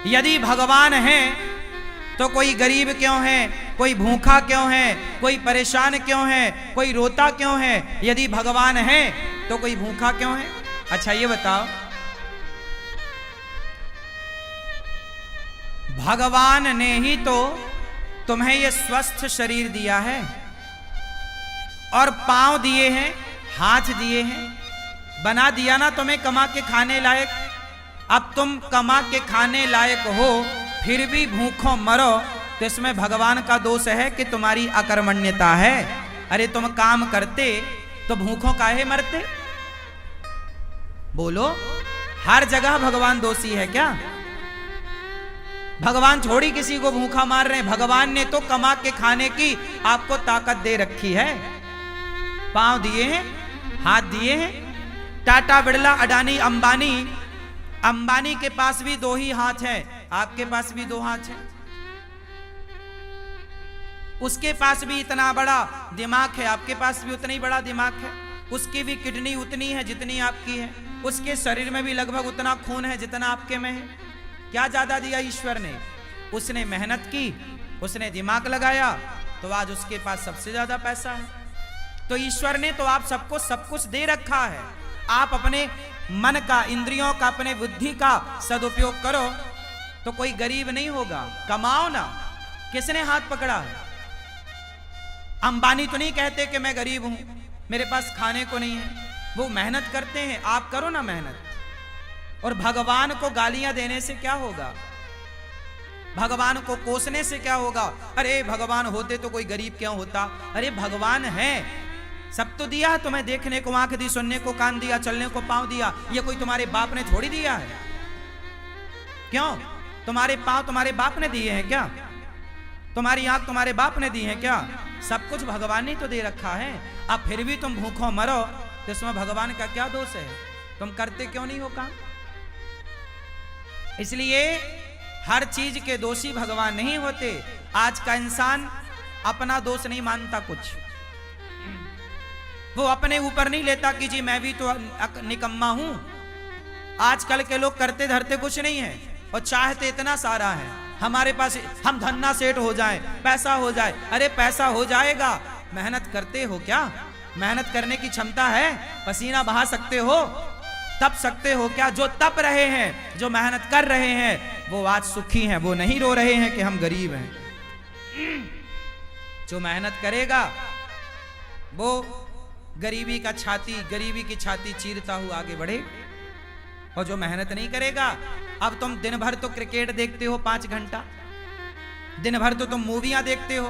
यदि भगवान है तो कोई गरीब क्यों है, कोई भूखा क्यों है, कोई परेशान क्यों है, कोई रोता क्यों है? यदि भगवान है तो कोई भूखा क्यों है? अच्छा ये बताओ, भगवान ने ही तो तुम्हें ये स्वस्थ शरीर दिया है और पांव दिए हैं, हाथ दिए हैं, बना दिया ना तुम्हें कमा के खाने लायक। अब तुम कमा के खाने लायक हो फिर भी भूखों मरो तो इसमें भगवान का दोष है कि तुम्हारी अकर्मण्यता है। अरे तुम काम करते तो भूखों काहे मरते? बोलो, हर जगह भगवान दोषी है क्या? भगवान थोड़ी किसी को भूखा मार रहे हैं। भगवान ने तो कमा के खाने की आपको ताकत दे रखी है। पांव दिए हैं, हाथ दिए हैं। टाटा, बिड़ला, अडानी, अंबानी, अंबानी के पास भी दो ही हाथ हैं, आपके पास भी दो हाथ हैं। उसके पास भी इतना बड़ा दिमाग है, आपके पास भी उतना ही बड़ा दिमाग है। उसकी भी किडनी उतनी है जितनी आपकी है। उसके शरीर में भी लगभग उतना खून है जितना आपके में है। क्या ज्यादा दिया ईश्वर ने? उसने मेहनत की, उसने दिमाग लगाया, तो आज उसके पास सबसे ज्यादा पैसा है। तो ईश्वर ने तो आप सबको सब कुछ दे रखा है। आप अपने मन का, इंद्रियों का, अपने बुद्धि का सदुपयोग करो तो कोई गरीब नहीं होगा। कमाओ ना। किसने हाथ पकड़ा है? अंबानी तो नहीं कहते कि मैं गरीब हूं, मेरे पास खाने को नहीं है। वो मेहनत करते हैं, आप करो ना मेहनत। और भगवान को गालियां देने से क्या होगा? भगवान को कोसने से क्या होगा? अरे भगवान होते तो कोई गरीब क्यों होता? अरे भगवान है, सब तो दिया तुम्हें। देखने को आंख दी, सुनने को कान दिया, चलने को पांव दिया। ये कोई तुम्हारे बाप ने थोड़ी दिया है। क्यों? तुम्हारे पांव तुम्हारे बाप ने दिए हैं क्या? तुम्हारी आंख तुम्हारे बाप ने दी है क्या? सब कुछ भगवान ने तो दे रखा है। अब फिर भी तुम भूखों मरो तो इसमें भगवान का क्या दोष है? तुम करते क्यों नहीं हो काम? इसलिए हर चीज के दोषी भगवान नहीं होते। आज का इंसान अपना दोष नहीं मानता कुछ। वो अपने ऊपर नहीं लेता कि जी मैं भी तो निकम्मा हूं। आजकल के लोग करते धरते कुछ नहीं है और चाहते इतना सारा है। हमारे पास, हम धन्ना सेठ हो जाएं, पैसा हो जाए। अरे पैसा हो जाएगा, मेहनत करते हो क्या? मेहनत करने की क्षमता है? पसीना बहा सकते हो? तप सकते हो क्या? जो तप रहे हैं, जो मेहनत कर रहे हैं, वो आज सुखी हैं। वो नहीं रो रहे हैं कि हम गरीब हैं। जो मेहनत करेगा वो गरीबी की छाती चीरता हुआ आगे बढ़े। और जो मेहनत नहीं करेगा, अब तुम दिन भर तो क्रिकेट देखते हो 5 घंटा, दिन भर तो तुम मूवियां देखते हो,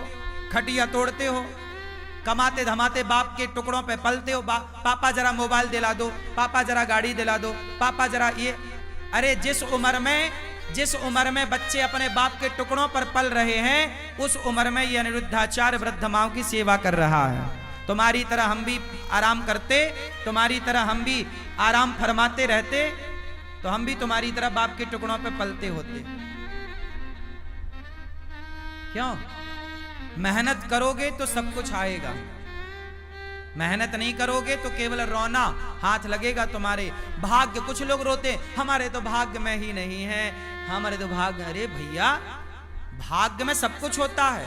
खटिया तोड़ते हो, कमाते धमाते बाप के टुकड़ों पे पलते हो। पापा जरा मोबाइल दिला दो, पापा जरा गाड़ी दिला दो, पापा जरा ये। अरे जिस उम्र में बच्चे अपने बाप के टुकड़ों पर पल रहे हैं, उस उम्र में ये अनिरुद्धाचार्य वृद्ध माओ की सेवा कर रहा है। तुम्हारी तरह हम भी आराम करते, तुम्हारी तरह हम भी आराम फरमाते रहते, तो हम भी तुम्हारी तरह बाप के टुकड़ों पे पलते होते। क्यों? मेहनत करोगे तो सब कुछ आएगा। मेहनत नहीं करोगे तो केवल रोना हाथ लगेगा तुम्हारे। भाग्य, कुछ लोग रोते हमारे तो भाग्य में ही नहीं है, हमारे तो भाग्य। अरे भैया, भाग्य में सब कुछ होता है।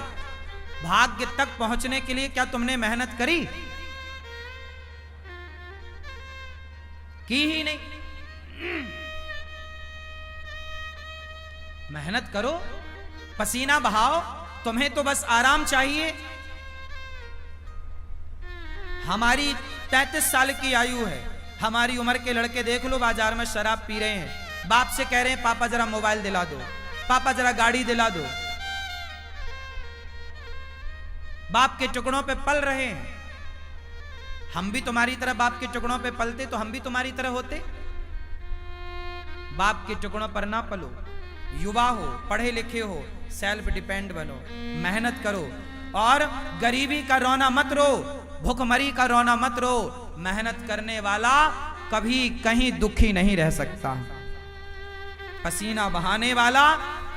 भाग्य तक पहुंचने के लिए क्या तुमने मेहनत करी? की ही नहीं। मेहनत करो, पसीना बहाओ। तुम्हें तो बस आराम चाहिए। हमारी 33 साल की आयु है। हमारी उम्र के लड़के देख लो, बाजार में शराब पी रहे हैं, बाप से कह रहे हैं पापा जरा मोबाइल दिला दो, पापा जरा गाड़ी दिला दो। बाप के टुकड़ों पे पल रहे हैं। हम भी तुम्हारी तरह बाप के टुकड़ों पे पलते तो हम भी तुम्हारी तरह होते। बाप के टुकड़ों पर ना पलो। युवा हो, पढ़े लिखे हो, सेल्फ डिपेंड बनो, मेहनत करो। और गरीबी का रोना मत रो, भूखमरी का रोना मत रो। मेहनत करने वाला कभी कहीं दुखी नहीं रह सकता। पसीना बहाने वाला,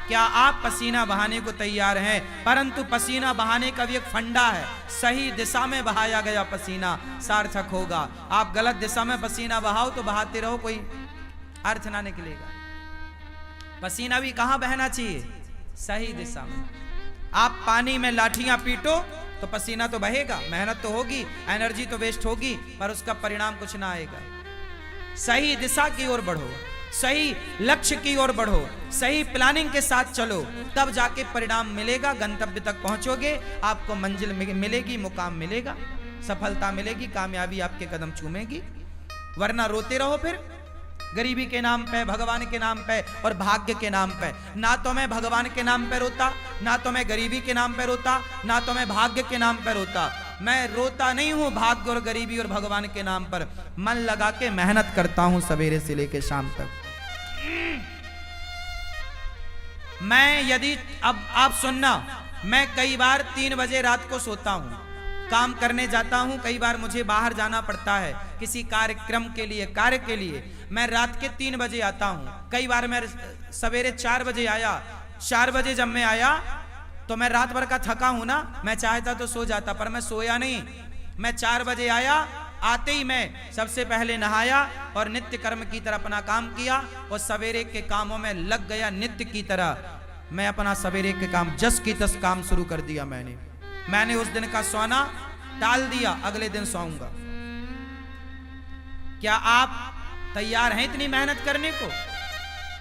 क्या आप पसीना बहाने को तैयार हैं? परंतु पसीना बहाने का भी एक फंडा है। सही दिशा में बहाया गया पसीना सार्थक होगा। आप गलत दिशा में पसीना बहाओ तो बहाते रहो, कोई अर्थ ना निकलेगा। पसीना भी कहां बहना चाहिए? सही दिशा में। आप पानी में लाठियां पीटो तो पसीना तो बहेगा, मेहनत तो होगी, एनर्जी तो वेस्ट होगी, पर उसका परिणाम कुछ ना आएगा। सही दिशा की ओर बढ़ो, सही लक्ष्य की ओर बढ़ो, सही प्लानिंग के साथ चलो, तब जाके परिणाम मिलेगा, गंतव्य तक पहुंचोगे, आपको मंजिल मिलेगी, मुकाम मिलेगा, सफलता मिलेगी, कामयाबी आपके कदम चूमेगी। वरना रोते रहो फिर गरीबी के नाम पे, भगवान के नाम पे और भाग्य के नाम पे। ना तो मैं भगवान के नाम पे रोता, ना तो मैं गरीबी के नाम पे रोता, ना तो मैं भाग्य के नाम पे रोता। मैं रोता नहीं हूं भाग्य और गरीबी और भगवान के नाम पर, मन लगा के मेहनत करता हूं सवेरे से लेके शाम तक। मैं यदि अब आप सुनना, मैं कई बार 3 बजे रात को सोता हूं, काम करने जाता हूं, कई बार मुझे बाहर जाना पड़ता है किसी कार्यक्रम के लिए, कार्य के लिए, मैं रात के 3 बजे आता हूं। कई बार मैं सवेरे 4 बजे आया, 4 बजे जब मैं आया तो मैं रात भर का थका हूं ना, मैं चाहता तो सो जाता, पर मैं सोया नहीं। मैं 4 बजे आया, आते ही मैं सबसे पहले नहाया और नित्य कर्म की तरह अपना काम किया और सवेरे के कामों में लग गया नित्य की तरह। मैं अपना सवेरे के काम जस की तस काम शुरू कर दिया। मैंने उस दिन का सोना टाल दिया, अगले दिन सोऊंगा। क्या आप तैयार हैं इतनी मेहनत करने को?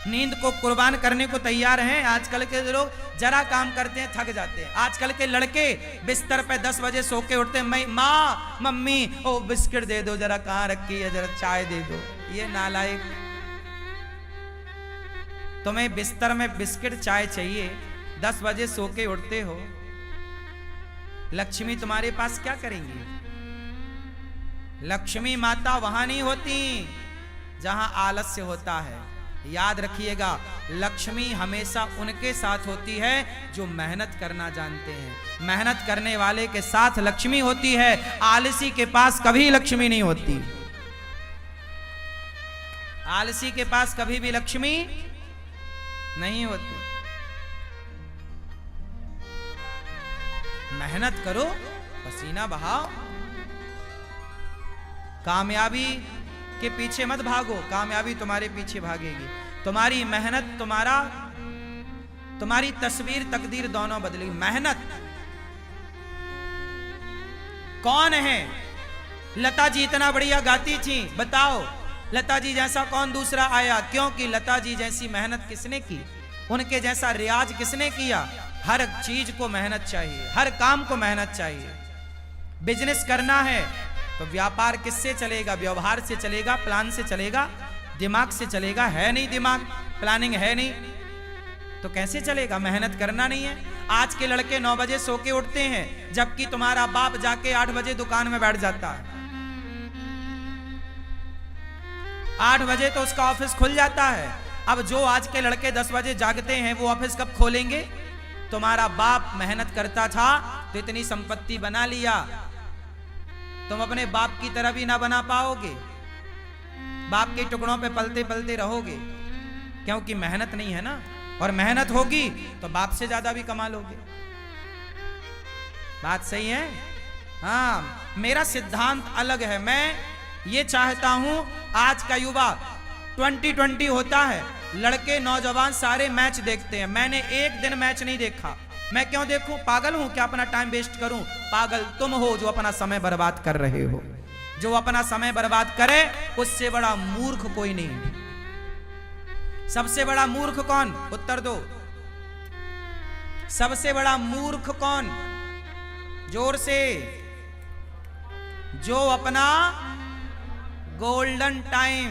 नींद को कुर्बान करने को तैयार हैं? आजकल के लोग जरा काम करते हैं थक जाते हैं। आजकल के लड़के बिस्तर पे 10 बजे सो के उठते हैं, माँ मम्मी ओ बिस्किट दे दो, जरा कहाँ रखी है, जरा चाय दे दो। ये नालायक, तुम्हें बिस्तर में बिस्किट चाय चाहिए, 10 बजे सो के उठते हो। लक्ष्मी तुम्हारे पास क्या करेंगी? लक्ष्मी माता वहां नहीं होती जहां आलस्य होता है। याद रखिएगा, लक्ष्मी हमेशा उनके साथ होती है जो मेहनत करना जानते हैं। मेहनत करने वाले के साथ लक्ष्मी होती है, आलसी के पास कभी लक्ष्मी नहीं होती। आलसी के पास कभी भी लक्ष्मी नहीं होती। मेहनत करो, पसीना बहाओ, कामयाबी के पीछे मत भागो, कामयाबी तुम्हारे पीछे भागेगी। तुम्हारी मेहनत तुम्हारी तस्वीर तकदीर दोनों बदलेगी। मेहनत कौन है? लता जी इतना बढ़िया गाती थी, बताओ लता जी जैसा कौन दूसरा आया? क्योंकि लता जी जैसी मेहनत किसने की? उनके जैसा रियाज किसने किया? हर चीज को मेहनत चाहिए, हर काम को मेहनत चाहिए। बिजनेस करना है तो व्यापार किससे चलेगा? व्यवहार से चलेगा, प्लान से चलेगा, दिमाग से चलेगा। है नहीं दिमाग, प्लानिंग है नहीं, तो कैसे चलेगा? मेहनत करना नहीं है। आज के लड़के 9 बजे सो के उठते हैं, जबकि तुम्हारा बाप जाके 8 बजे दुकान में बैठ जाता है। 8 बजे तो उसका ऑफिस खुल जाता है। अब जो आज के लड़के 10 बजे जागते हैं, वो ऑफिस कब खोलेंगे? तुम्हारा बाप मेहनत करता था तो इतनी संपत्ति बना लिया, तुम अपने बाप की तरह भी ना बना पाओगे। बाप के टुकड़ों पे पलते पलते रहोगे, क्योंकि मेहनत नहीं है ना। और मेहनत होगी तो बाप से ज्यादा भी कमा लोगे। बात सही है? हाँ, मेरा सिद्धांत अलग है। मैं ये चाहता हूं आज का युवा 2020 होता है, लड़के नौजवान सारे मैच देखते हैं। मैंने एक दिन मैच नहीं देखा। मैं क्यों देखूं? पागल हूं क्या अपना टाइम वेस्ट करूं? पागल तुम हो जो अपना समय बर्बाद कर रहे हो। जो अपना समय बर्बाद करे उससे बड़ा मूर्ख कोई नहीं। सबसे बड़ा मूर्ख कौन? उत्तर दो। सबसे बड़ा मूर्ख कौन? जोर से। जो अपना गोल्डन टाइम,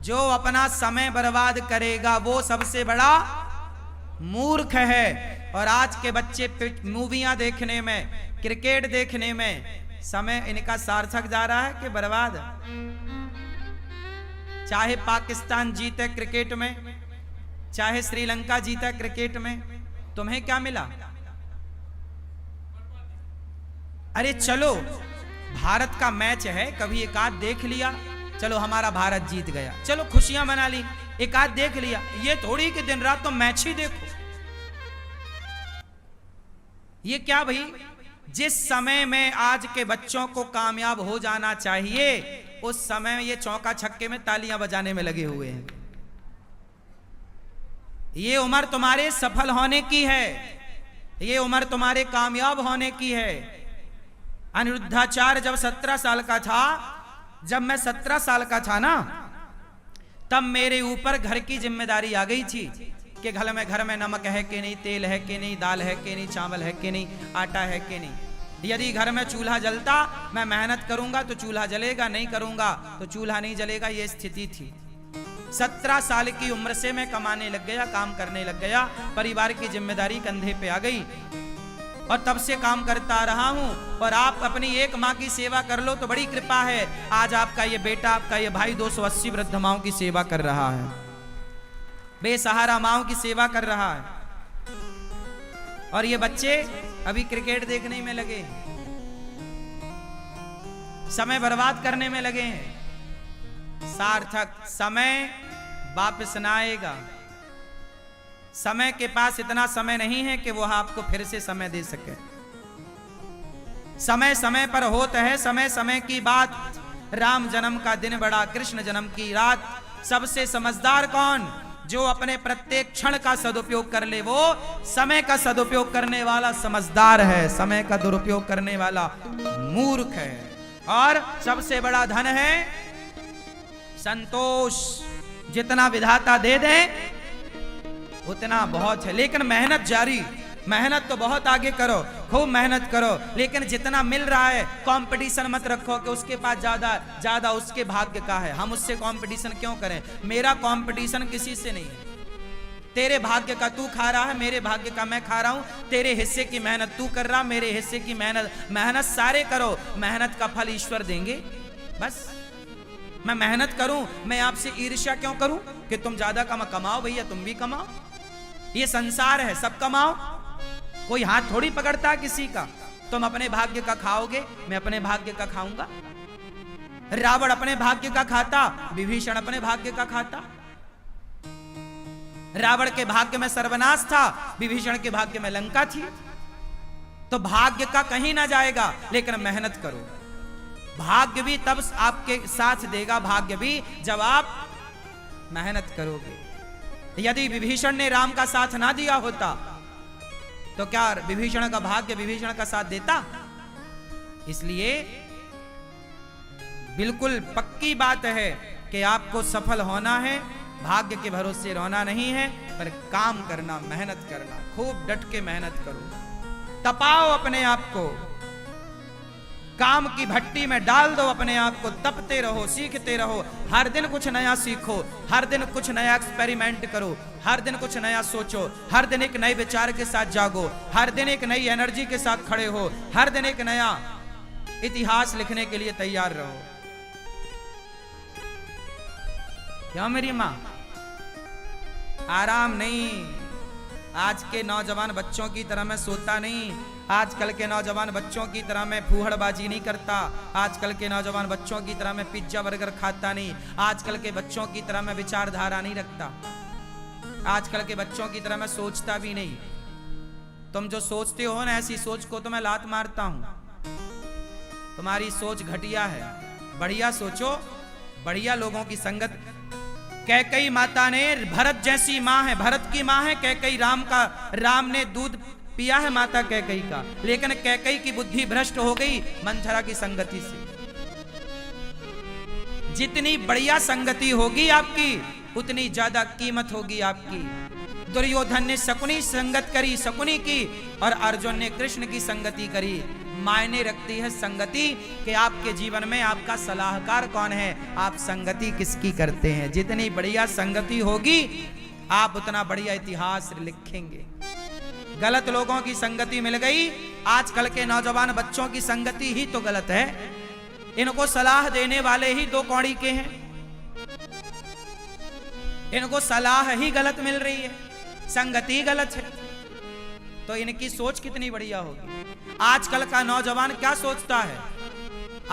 जो अपना समय बर्बाद करेगा, वो सबसे बड़ा मूर्ख है। और आज के बच्चे मूवियां देखने में, क्रिकेट देखने में समय इनका सार्थक जा रहा है कि बर्बाद? चाहे पाकिस्तान जीते क्रिकेट में, चाहे श्रीलंका जीता क्रिकेट में, तुम्हें क्या मिला? अरे चलो, भारत का मैच है, कभी एक आध देख लिया, चलो हमारा भारत जीत गया, चलो खुशियां मना ली, एक आध देख लिया। ये थोड़ी कि दिन रात तो मैच ही देखो। ये क्या भाई? जिस समय में आज के बच्चों को कामयाब हो जाना चाहिए, उस समय ये चौका छक्के में तालियां बजाने में लगे हुए हैं। ये उम्र तुम्हारे सफल होने की है, ये उम्र तुम्हारे कामयाब होने की है। अनिरुद्धाचार्य जब 17 साल का था, जब मैं 17 साल का था ना, तब मेरे ऊपर घर की जिम्मेदारी आ गई थी कि घर में नमक है कि नहीं, तेल है कि नहीं, दाल है कि नहीं, चावल है कि नहीं, आटा है कि नहीं। यदि घर में चूल्हा जलता, मैं मेहनत करूंगा तो चूल्हा जलेगा, नहीं करूंगा तो चूल्हा नहीं जलेगा, ये स्थिति थी। 17 साल की उम्र से मैं कमाने लग गया, काम करने लग गया, परिवार की जिम्मेदारी कंधे पे आ गई और तब से काम करता रहा हूं। और आप अपनी एक माँ की सेवा कर लो तो बड़ी कृपा है। आज आपका ये बेटा, आपका ये भाई 280 वृद्ध माओं की सेवा कर रहा है, बेसहारा माओं की सेवा कर रहा है। और ये बच्चे अभी क्रिकेट देखने में लगे, समय बर्बाद करने में लगे हैं। सार्थक समय वापस ना आएगा। समय के पास इतना समय नहीं है कि वो आपको फिर से समय दे सके। समय समय पर होता है, समय समय की बात। राम जन्म का दिन बड़ा, कृष्ण जन्म की रात। सबसे समझदार कौन? जो अपने प्रत्येक क्षण का सदुपयोग कर ले, वो समय का सदुपयोग करने वाला समझदार है। समय का दुरुपयोग करने वाला मूर्ख है। और सबसे बड़ा धन है संतोष। जितना विधाता दे दे उतना बहुत है, लेकिन मेहनत जारी। मेहनत तो बहुत आगे करो, खूब मेहनत करो, लेकिन जितना मिल रहा है कंपटीशन मत रखो कि उसके पास ज्यादा उसके भाग्य का है, हम उससे कंपटीशन क्यों करें। मेरा कंपटीशन किसी से नहीं है। तेरे भाग्य का तू खा रहा है, मेरे भाग्य का मैं खा रहा हूं। तेरे हिस्से की मेहनत तू कर रहा, मेरे हिस्से की मेहनत सारे करो। मेहनत का फल ईश्वर देंगे। बस मैं मेहनत करूं, मैं आपसे ईर्ष्या क्यों करूं कि तुम ज्यादा कमाओ। भैया तुम भी कमाओ, ये संसार है, सब कमाओ। कोई हाथ थोड़ी पकड़ता किसी का। तुम अपने भाग्य का खाओगे, मैं अपने भाग्य का खाऊंगा। रावण अपने भाग्य का खाता, विभीषण अपने भाग्य का खाता। रावण के भाग्य में सर्वनाश था, विभीषण के भाग्य में लंका थी। तो भाग्य का कहीं ना जाएगा, लेकिन मेहनत करो। भाग्य भी तब आपके साथ देगा, भाग्य भी जब आप मेहनत करोगे। यदि विभीषण ने राम का साथ ना दिया होता तो क्या विभीषण का भाग्य विभीषण का साथ देता? इसलिए बिल्कुल पक्की बात है कि आपको सफल होना है, भाग्य के भरोसे रहना नहीं है, पर काम करना, मेहनत करना। खूब डट के मेहनत करो, तपाओ अपने आप को, काम की भट्टी में डाल दो अपने आप को, तपते रहो, सीखते रहो। हर दिन कुछ नया सीखो, हर दिन कुछ नया एक्सपेरिमेंट करो, हर दिन कुछ नया सोचो, हर दिन एक नए विचार के साथ जागो, हर दिन एक नई एनर्जी के साथ खड़े हो, हर दिन एक नया इतिहास लिखने के लिए तैयार रहो। क्यों मेरी मां? आराम नहीं। आज के नौजवान बच्चों की तरह मैं सोता नहीं, आजकल के नौजवान बच्चों की तरह मैं फूहड़बाजी नहीं करता, आजकल के नौजवान बच्चों की तरह मैं पिज्जा बर्गर खाता नहीं, आजकल के बच्चों की तरह मैं विचारधारा नहीं रखता, आजकल के बच्चों की तरह मैं सोचता भी नहीं। तुम जो सोचते हो ना, ऐसी सोच को तो मैं लात मारता हूं। तुम्हारी सोच घटिया है, बढ़िया सोचो, बढ़िया लोगों की संगत। कैकई माता ने, भरत जैसी माँ है, भरत की माँ है कैकई, राम ने दूध पिया है माता कैकई का, लेकिन कैकई की बुद्धि भ्रष्ट हो गई मंथरा की संगति से। जितनी बढ़िया संगति होगी आपकी, उतनी ज्यादा कीमत होगी आपकी। दुर्योधन ने शकुनी संगत करी, शकुनी की, और अर्जुन ने कृष्ण की संगति करी। मायने रखती है संगति कि आपके जीवन में आपका सलाहकार कौन है, आप संगति किसकी करते हैं। जितनी बढ़िया संगति होगी, आप उतना बढ़िया इतिहास लिखेंगे। गलत लोगों की संगति मिल गई। आजकल के नौजवान बच्चों की संगति ही तो गलत है, इनको सलाह देने वाले ही दो कौड़ी के हैं, इनको सलाह ही गलत मिल रही है, संगति गलत है, तो इनकी सोच कितनी बढ़िया होगी। आजकल का नौजवान क्या सोचता है?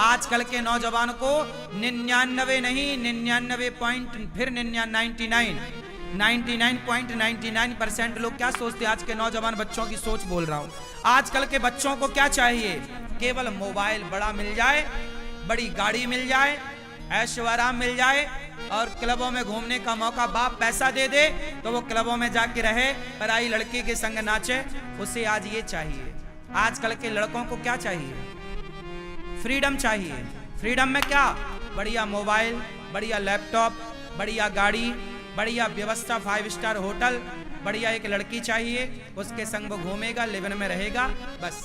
आजकल के नौजवान को 99 नहीं, 99 पॉइंट, फिर 99.99% लोग क्या सोचते हैं? आज के नौजवान बच्चों की सोच बोल रहा हूं। आजकल के बच्चों को क्या चाहिए? केवल मोबाइल बड़ा मिल जाए, बड़ी गाड़ी मिल जाए, ऐशो आराम मिल जाए और क्लबों में घूमने का मौका, बाप पैसा दे दे तो वो क्लबों में जाके रहे, पराई लड़की के संग नाचे, उसे आज ये चाहिए। आजकल के लड़कों को क्या चाहिए? फ्रीडम चाहिए। फ्रीडम में क्या? बढ़िया मोबाइल, बढ़िया लैपटॉप, बढ़िया गाड़ी, बढ़िया व्यवस्था, 5 स्टार होटल, बढ़िया एक लड़की चाहिए, उसके संग वो घूमेगा, लिवन में रहेगा, बस।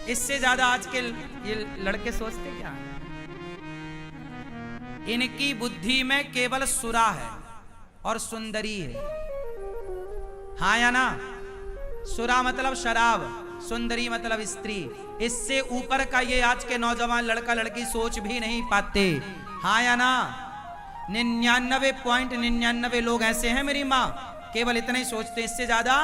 इससे ज्यादा आज के ये लड़के सोचते क्या? इनकी बुद्धि में केवल सुरा है और सुंदरी है। हाँ या ना? सुरा मतलब शराब, सुंदरी मतलब स्त्री। इससे ऊपर का ये आज के नौजवान लड़का लड़की सोच भी नहीं पाते। हाँ या ना? 99.99 लोग ऐसे हैं मेरी माँ, केवल इतना ही सोचते, इससे ज्यादा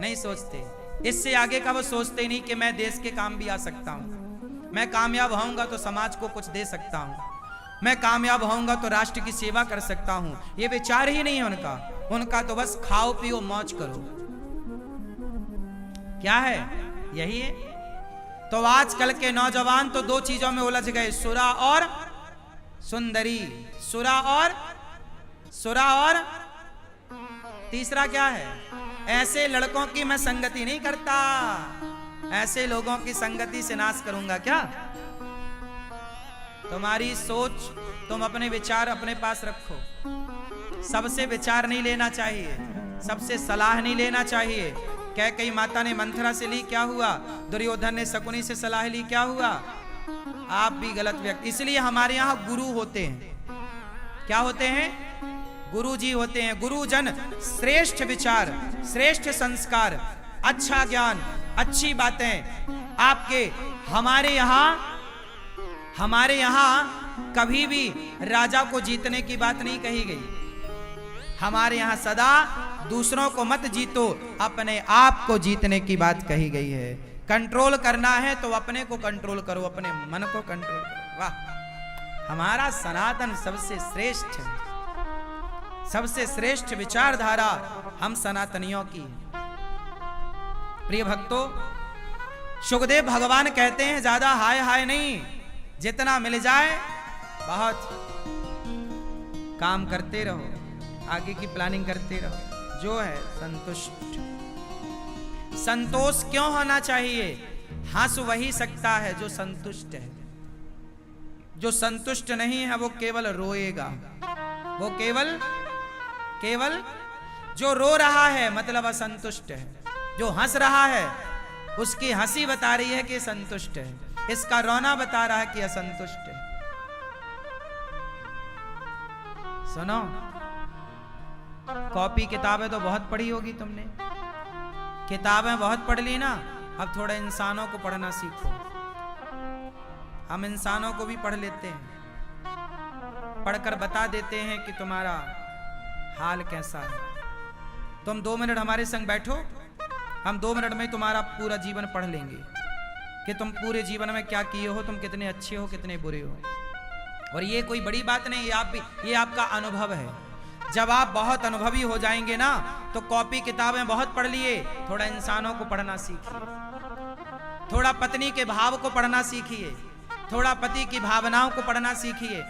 नहीं सोचते। इससे आगे का वो सोचते ही नहीं कि मैं देश के काम भी आ सकता हूं, मैं कामयाब होऊंगा तो समाज को कुछ दे सकता हूं, मैं कामयाब होऊंगा तो राष्ट्र की सेवा कर सकता हूं। ये विचार ही नहीं है उनका। उनका तो बस खाओ पियो मौज करो। क्या है? यही है। तो आजकल के नौजवान तो 2 चीजों में उलझ गए, सुरा और सुंदरी। सुरा और तीसरा क्या है? ऐसे लड़कों की मैं संगति नहीं करता, ऐसे लोगों की संगति से नाश करूंगा क्या? तुम्हारी सोच, तुम अपने विचार अपने पास रखो। सबसे विचार नहीं लेना चाहिए, सबसे सलाह नहीं लेना चाहिए। कैकेयी माता ने मंथरा से ली, क्या हुआ? दुर्योधन ने शकुनी से सलाह ली, क्या हुआ? आप भी गलत व्यक्ति। इसलिए हमारे यहाँ गुरु होते हैं। क्या होते हैं? गुरु जी होते हैं। गुरुजन श्रेष्ठ विचार, श्रेष्ठ संस्कार, अच्छा ज्ञान, अच्छी बातें आपके। हमारे यहाँ कभी भी राजा को जीतने की बात नहीं कही गई। हमारे यहाँ सदा दूसरों को मत जीतो, अपने आप को जीतने की बात कही गई है। कंट्रोल करना है तो अपने को कंट्रोल करो, अपने मन को कंट्रोल करो। वाह, हमारा सनातन सबसे श्रेष्ठ है, सबसे श्रेष्ठ विचारधारा हम सनातनियों की है। प्रिय भक्तों, सुखदेव भगवान कहते हैं ज्यादा हाय हाय नहीं, जितना मिल जाए बहुत। काम करते रहो, आगे की प्लानिंग करते रहो, जो है संतुष्ट। संतोष क्यों होना चाहिए? हंस वही सकता है जो संतुष्ट है। जो संतुष्ट नहीं है वो केवल रोएगा। वो केवल जो रो रहा है मतलब असंतुष्ट है, जो हंस रहा है उसकी हंसी बता रही है कि संतुष्ट है, इसका रोना बता रहा है कि असंतुष्ट है। सुनो, कॉपी किताबें तो बहुत पढ़ी होगी तुमने, किताबें बहुत पढ़ ली ना, अब थोड़ा इंसानों को पढ़ना सीखो। हम इंसानों को भी पढ़ लेते हैं, पढ़कर बता देते हैं कि तुम्हारा हाल कैसा है। तुम 2 मिनट हमारे संग बैठो, हम 2 मिनट में तुम्हारा पूरा जीवन पढ़ लेंगे कि तुम पूरे जीवन में क्या किए हो, तुम कितने अच्छे हो, कितने बुरे हो। और ये कोई बड़ी बात नहीं, ये आपका अनुभव है। जब आप बहुत अनुभवी हो जाएंगे ना, तो कॉपी किताबें बहुत पढ़ लिए, थोड़ा इंसानों को पढ़ना सीखिए, थोड़ा पत्नी के भाव को पढ़ना सीखिए, थोड़ा पति की भावनाओं को पढ़ना सीखिए,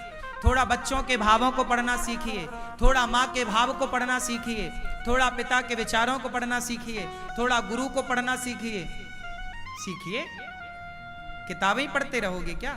थोड़ा बच्चों के भावों को पढ़ना सीखिए, थोड़ा माँ के भाव को पढ़ना सीखिए, थोड़ा पिता के विचारों को पढ़ना सीखिए, थोड़ा गुरु को पढ़ना सीखिए। किताबें ही पढ़ते रहोगे क्या?